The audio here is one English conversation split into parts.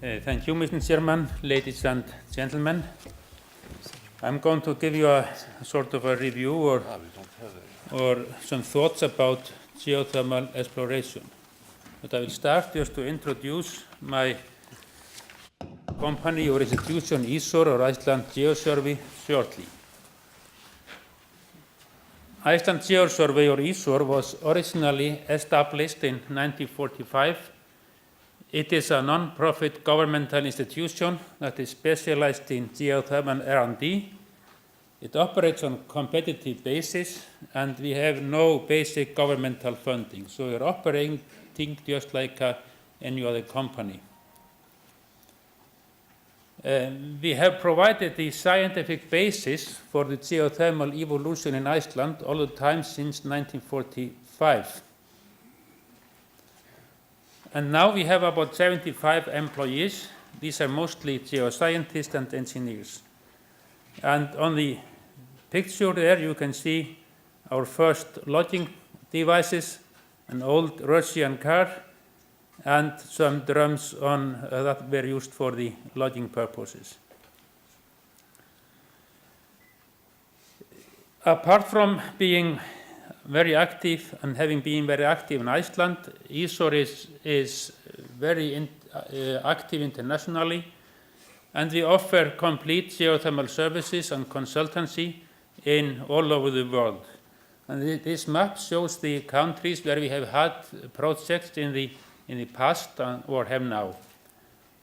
Thank you, Mr. Chairman, ladies and gentlemen. I'm going to give you a sort of a review or some thoughts about geothermal exploration. But I will start just to introduce my company or institution, ISOR, or Iceland Geosurvey, shortly. Iceland Geosurvey, or ISOR, was originally established in 1945. It is a non-profit governmental institution that is specialized in geothermal R&D. It operates on a competitive basis, and we have no basic governmental funding. So we are operating just like any other company. We have provided the scientific basis for the geothermal evolution in Iceland all the time since 1945. And now we have about 75 employees. These are mostly geoscientists and engineers. And on the picture there, you can see our first logging devices, an old Russian car, and some drums that were used for the logging purposes. Apart from being very active and having been very active in Iceland, ISOR is very active internationally, and we offer complete geothermal services and consultancy in all over the world. And this map shows the countries where we have had projects in the past or have now.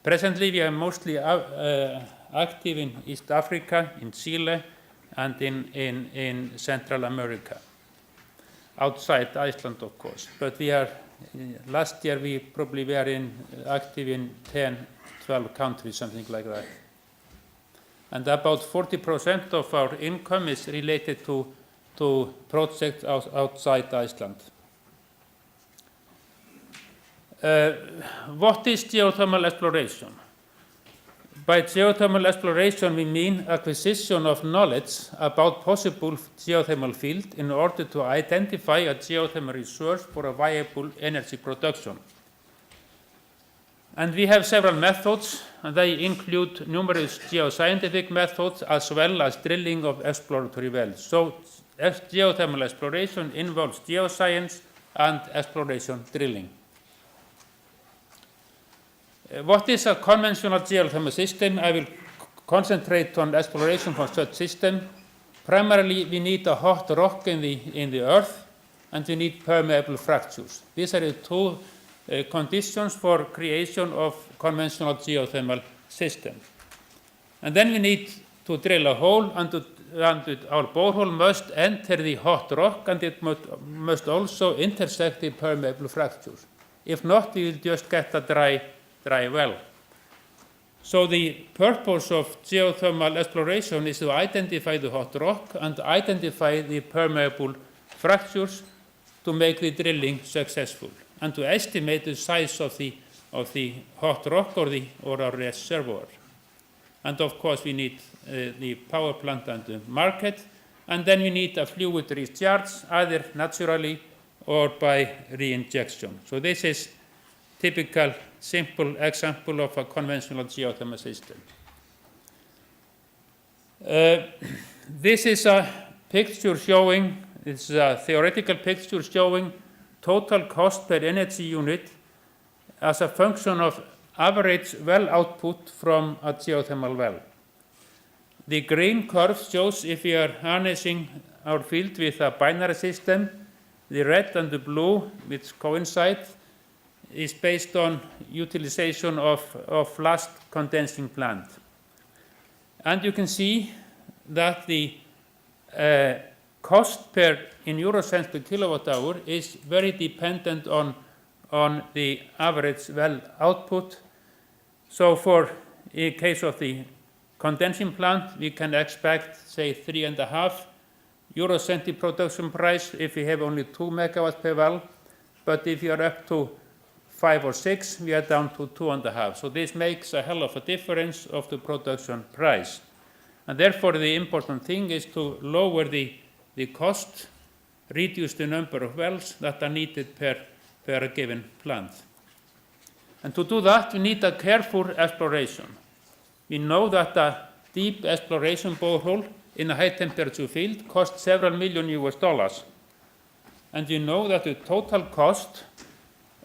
Presently, we are mostly active in East Africa, in Chile, and in Central America, outside Iceland, of course. But we are, last year we probably were active in 10, 12 countries, something like that. And about 40% of our income is related to projects outside Iceland. What is geothermal exploration? By geothermal exploration, we mean acquisition of knowledge about possible geothermal field in order to identify a geothermal resource for a viable energy production. And we have several methods, and they include numerous geoscientific methods as well as drilling of exploratory wells. So geothermal exploration involves geoscience and exploration drilling. What is a conventional geothermal system? I will concentrate on exploration for such system. Primarily, we need a hot rock in the earth, and we need permeable fractures. These are the two conditions for creation of conventional geothermal system. And then we need to drill a hole, and our borehole must enter the hot rock, and it must also intersect the permeable fractures. If not, we will just get a dry well. So the purpose of geothermal exploration is to identify the hot rock and identify the permeable fractures to make the drilling successful, and to estimate the size of the hot rock or a reservoir. And of course we need the power plant and the market, and then we need a fluid recharge, either naturally or by re-injection. So this is typical simple example of a conventional geothermal system. This is a picture showing, it's a theoretical picture showing total cost per energy unit as a function of average well output from a geothermal well. The green curve shows if we are harnessing our field with a binary system. The red and the blue, which coincide, is based on utilization of last condensing plant. And you can see that the cost in euro cents per kilowatt hour is very dependent on the average well output. So in case of the condensing plant, we can expect, say, 3.5 euro cent production price if we have only 2 megawatts per well. But if you are up to 5 or 6, we are down to 2.5. So this makes a hell of a difference of the production price. And therefore, the important thing is to lower the cost, reduce the number of wells that are needed per given plant. And to do that, we need a careful exploration. We know that a deep exploration borehole in a high-temperature field costs several $million US. And we know that the total cost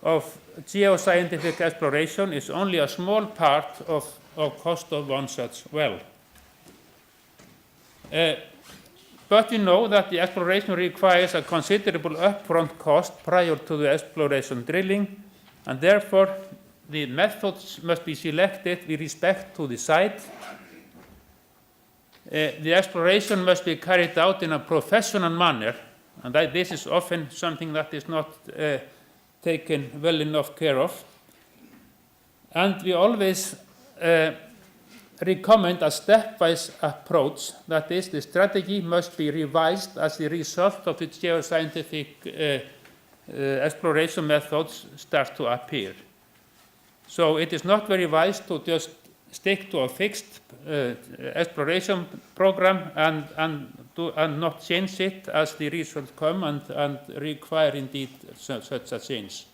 of geoscientific exploration is only a small part of cost of one such well. But we know that the exploration requires a considerable upfront cost prior to the exploration drilling, and therefore the methods must be selected with respect to the site. The exploration must be carried out in a professional manner, and this is often something that is not taken well enough care of. And we always recommend a stepwise approach, that is, the strategy must be revised as the result of the geoscientific exploration methods start to appear. So it is not very wise to just stick to a fixed exploration program and not change it as the results come and require indeed such a change.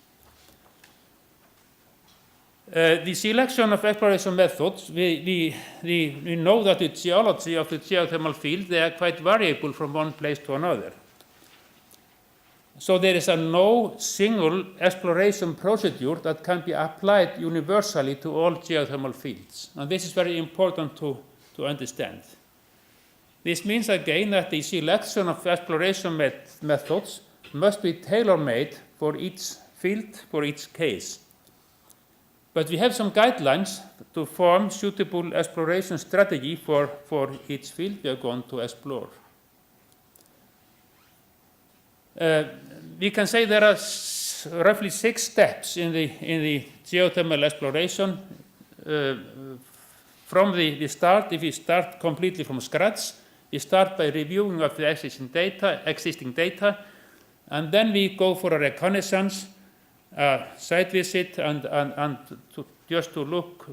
The selection of exploration methods, we know that the geology of the geothermal field, they are quite variable from one place to another. So there is no single exploration procedure that can be applied universally to all geothermal fields. And this is very important to understand. This means again that the selection of exploration methods must be tailor-made for each field, for each case. But we have some guidelines to form suitable exploration strategy for each field we are going to explore. We can say there are roughly 6 steps in the geothermal exploration. From the start, if we start completely from scratch, we start by reviewing of the existing data, and then we go for a reconnaissance, site visit, and just to look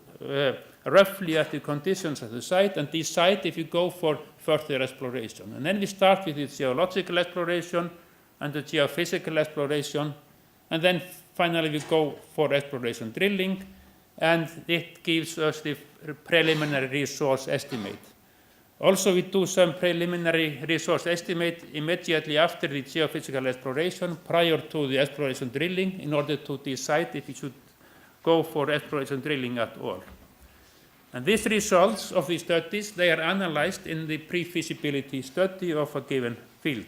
roughly at the conditions of the site and decide if we go for further exploration. And then we start with the geological exploration and the geophysical exploration, and then finally we go for exploration drilling, and it gives us the preliminary resource estimate. Also, we do some preliminary resource estimate immediately after the geophysical exploration, prior to the exploration drilling, in order to decide if we should go for exploration drilling at all. And these results of the studies, they are analyzed in the pre-feasibility study of a given field.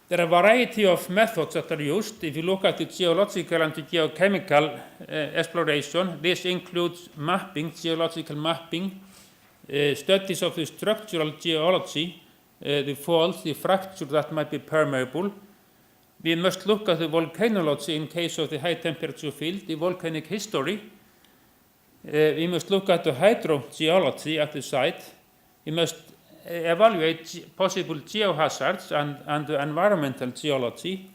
There are a variety of methods that are used. If you look at the geological and the geochemical exploration, this includes mapping, geological mapping, studies of the structural geology, the faults, the fractures that might be permeable. We must look at the volcanology in case of the high temperature field, the volcanic history. We must look at the hydrogeology at the site. We must evaluate possible geohazards and the environmental geology.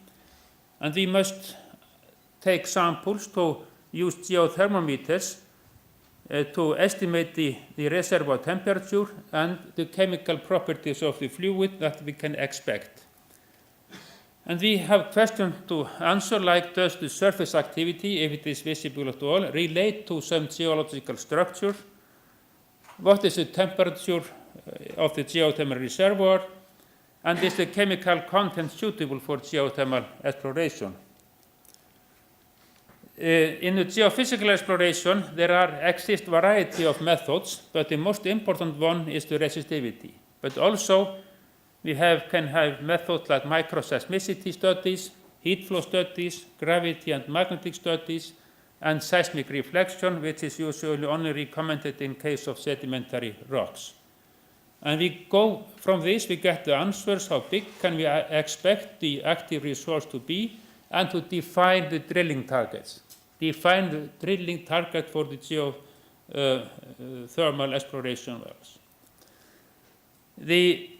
And we must take samples to use geothermometers to estimate the reservoir temperature and the chemical properties of the fluid that we can expect. And we have questions to answer, like, does the surface activity, if it is visible at all, relate to some geological structure? What is the temperature of the geothermal reservoir? And is the chemical content suitable for geothermal exploration? In the geophysical exploration, there exist variety of methods, but the most important one is the resistivity. But also, we can have methods like microseismicity studies, heat flow studies, gravity and magnetic studies, and seismic reflection, which is usually only recommended in case of sedimentary rocks. And we go from this, we get the answers, how big can we expect the active resource to be, and to define the drilling targets. Define the drilling target for the geothermal exploration wells. The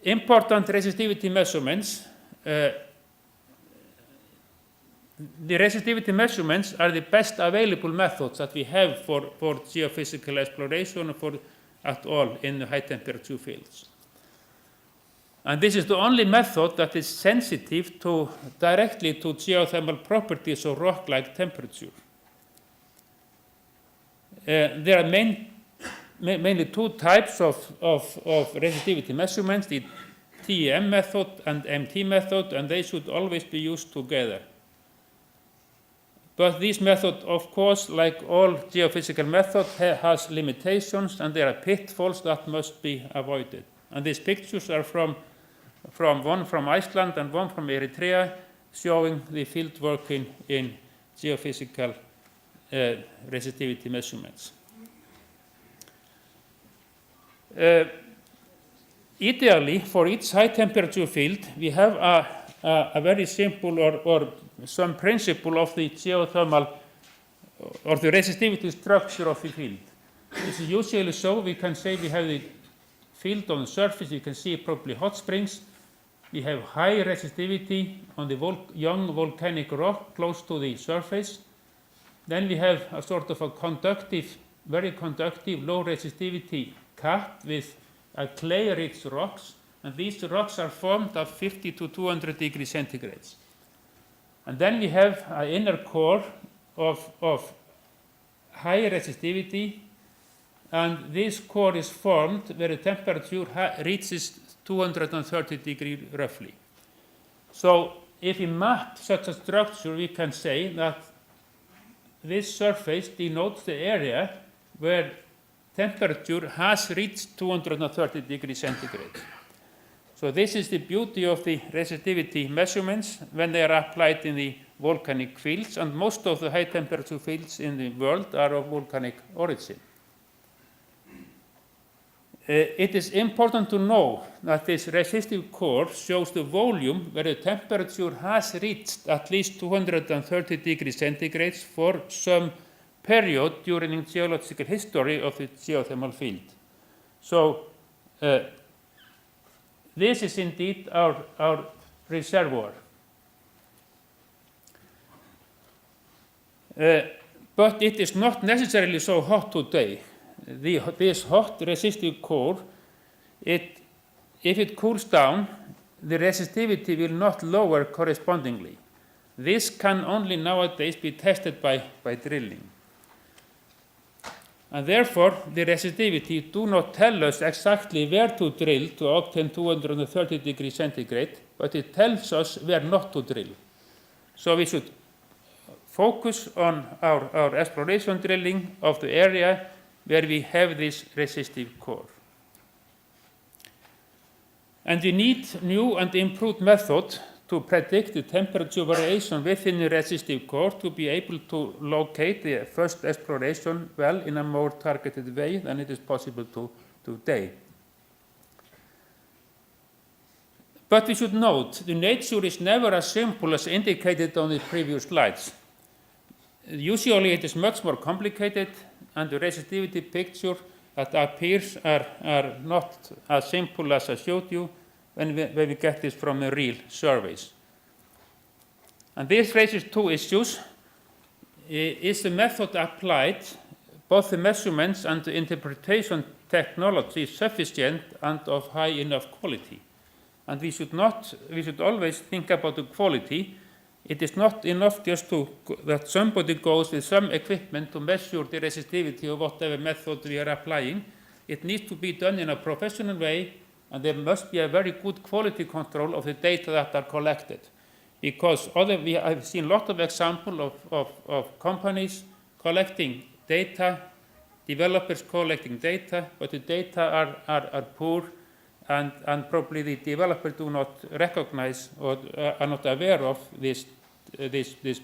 important resistivity measurements, the resistivity measurements are the best available methods that we have for geophysical exploration at all in the high temperature fields. And this is the only method that is sensitive directly to geothermal properties of rock-like temperature. There are mainly two types of resistivity measurements, the TEM method and MT method, and they should always be used together. But this method, of course, like all geophysical methods, has limitations, and there are pitfalls that must be avoided. And these pictures are from one from Iceland and one from Eritrea, showing the field work in geophysical resistivity measurements. Ideally, for each high temperature field, we have a very simple or some principle of the geothermal or the resistivity structure of the field. This is usually so. We can say we have the field on the surface. You can see probably hot springs. We have high resistivity on the young volcanic rock close to the surface. Then we have a sort of a conductive, very conductive, low resistivity cap with clay-rich rocks, and these rocks are formed at 50 to 200 degrees centigrades. And then we have an inner core of high resistivity, and this core is formed where the temperature reaches 230 degrees roughly. So if we map such a structure, we can say that this surface denotes the area where temperature has reached 230 degrees centigrade. So this is the beauty of the resistivity measurements when they are applied in the volcanic fields, and most of the high temperature fields in the world are of volcanic origin. It is important to know that this resistive core shows the volume where the temperature has reached at least 230 degrees centigrade for some period during the geological history of the geothermal field. So this is indeed our reservoir. But it is not necessarily so hot today. This hot resistive core, if it cools down, the resistivity will not lower correspondingly. This can only nowadays be tested by drilling. And therefore, the resistivity do not tell us exactly where to drill to obtain 230 degrees centigrade, but it tells us where not to drill. So we should focus on our exploration drilling of the area where we have this resistive core. And we need new and improved methods to predict the temperature variation within the resistive core to be able to locate the first exploration well in a more targeted way than it is possible to today. But we should note, the nature is never as simple as indicated on the previous slides. Usually it is much more complicated, and the resistivity picture that appears are not as simple as I showed you when we get this from the real surveys. And this raises two issues. Is the method applied, both the measurements and the interpretation technology, sufficient and of high enough quality? And we should always think about the quality. It is not enough just that somebody goes with some equipment to measure the resistivity of whatever method we are applying. It needs to be done in a professional way, and there must be a very good quality control of the data that are collected. Because we have seen a lot of examples of companies collecting data, developers collecting data, but the data are poor, and probably the developers do not recognize or are not aware of this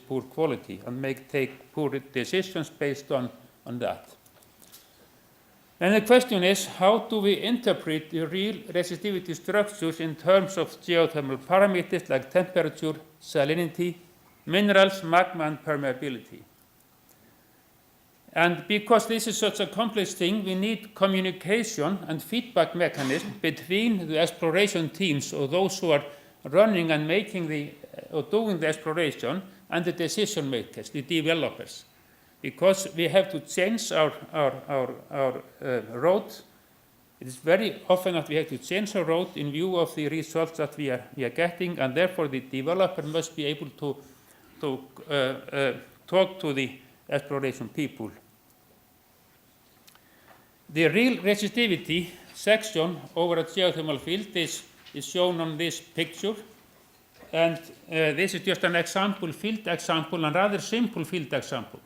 poor quality and take poor decisions based on that. And the question is, how do we interpret the real resistivity structures in terms of geothermal parameters like temperature, salinity, minerals, magma, and permeability? And because this is such a complex thing, we need communication and feedback mechanisms between the exploration teams or those who are running and making or doing the exploration and the decision makers, the developers. Because we have to change our road It is very often that we have to change our route in view of the results that we are getting, and therefore the developer must be able to talk to the exploration people. The real resistivity section over a geothermal field is shown on this picture, and this is just an example, field example, and rather simple field example.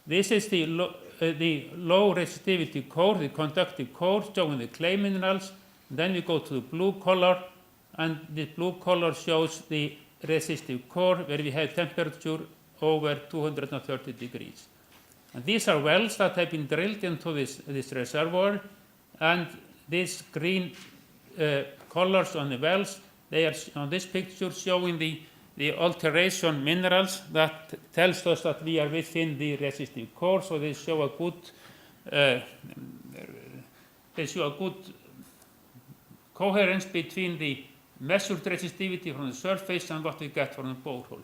This is the low resistivity core, the conductive core, showing the clay minerals. Then we go to the blue color, and the blue color shows the resistive core, where we have temperature over 230 degrees. And these are wells that have been drilled into this reservoir, and these green colors on the wells, they are on this picture showing the alteration minerals that tells us that we are within the resistive core. So they show a good coherence between the measured resistivity from the surface and what we get from the borehole.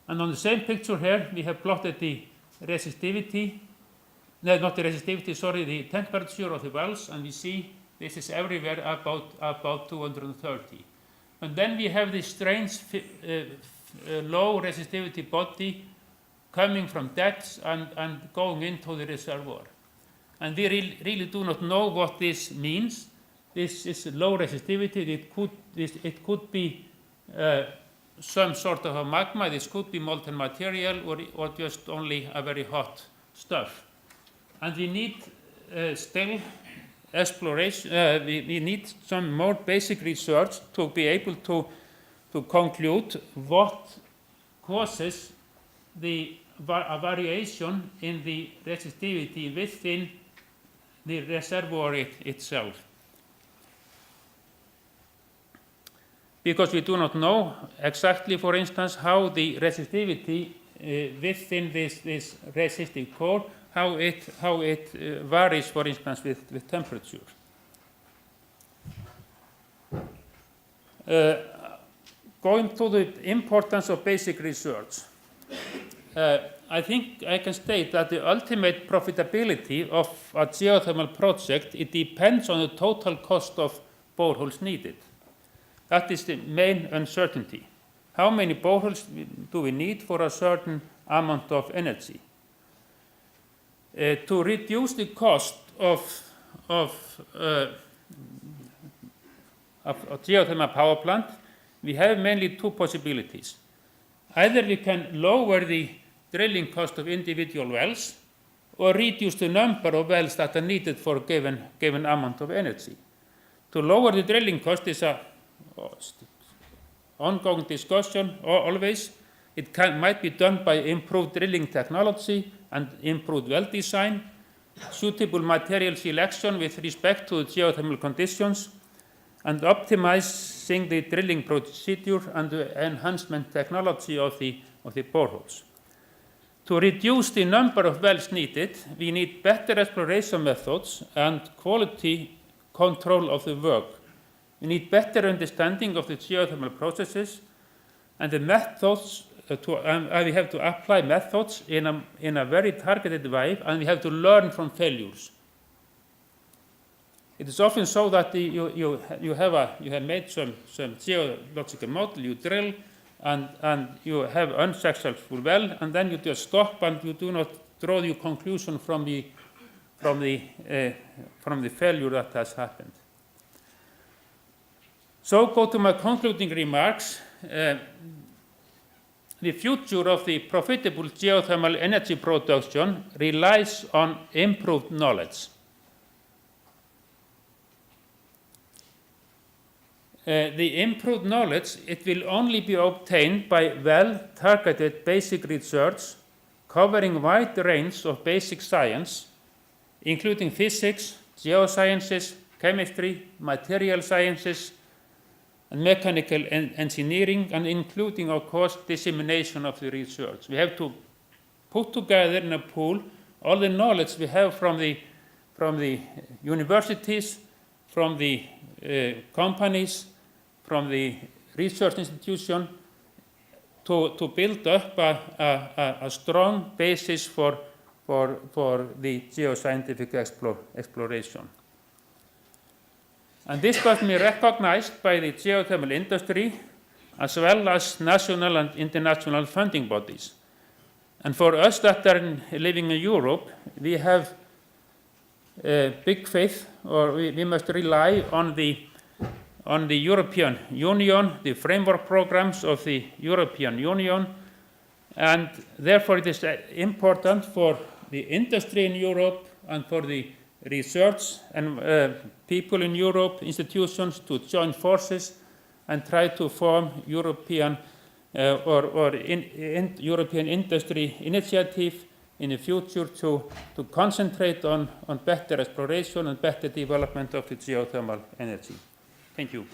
And on the same picture here, we have plotted the resistivity, no, not the resistivity, sorry, the temperature of the wells, and we see this is everywhere about 230. And then we have this strange low resistivity body coming from depths and going into the reservoir. And we really do not know what this means. This is low resistivity. It could be some sort of a magma. This could be molten material or just only a very hot stuff. And we need still exploration. We need some more basic research to be able to conclude what causes a variation in the resistivity within the reservoir itself. Because we do not know exactly, for instance, how the resistivity within this resistive core, how it varies, for instance, with temperature. Going to the importance of basic research, I think I can state that the ultimate profitability of a geothermal project, it depends on the total cost of boreholes needed. That is the main uncertainty. How many boreholes do we need for a certain amount of energy? To reduce the cost of a geothermal power plant, we have mainly two possibilities. Either we can lower the drilling cost of individual wells or reduce the number of wells that are needed for a given amount of energy. To lower the drilling cost is a ongoing discussion always. It might be done by improved drilling technology and improved well design, suitable material selection with respect to geothermal conditions, and optimizing the drilling procedure and the enhancement technology of the boreholes. To reduce the number of wells needed, we need better exploration methods and quality control of the work. We need better understanding of the geothermal processes and the methods. We have to apply methods in a very targeted way, and we have to learn from failures. It is often so that you have made some geological model, you drill, and you have unsuccessful well, and then you just stop and you do not draw your conclusion from the failure that has happened. So go to my concluding remarks. The future of the profitable geothermal energy production relies on improved knowledge. The improved knowledge, it will only be obtained by well-targeted basic research covering a wide range of basic science, including physics, geosciences, chemistry, material sciences, and mechanical engineering, and including, of course, dissemination of the research. We have to put together in a pool all the knowledge we have from the universities, from the companies, from the research institution, to build up a strong basis for the geoscientific exploration. And this got me recognized by the geothermal industry as well as national and international funding bodies. And for us that are living in Europe, we have big faith, or we must rely on the European Union, the framework programs of the European Union, and therefore it is important for the industry in Europe and for the research and people in Europe, institutions, to join forces and try to form European European industry initiative in the future to concentrate on better exploration and better development of the geothermal energy. Thank you.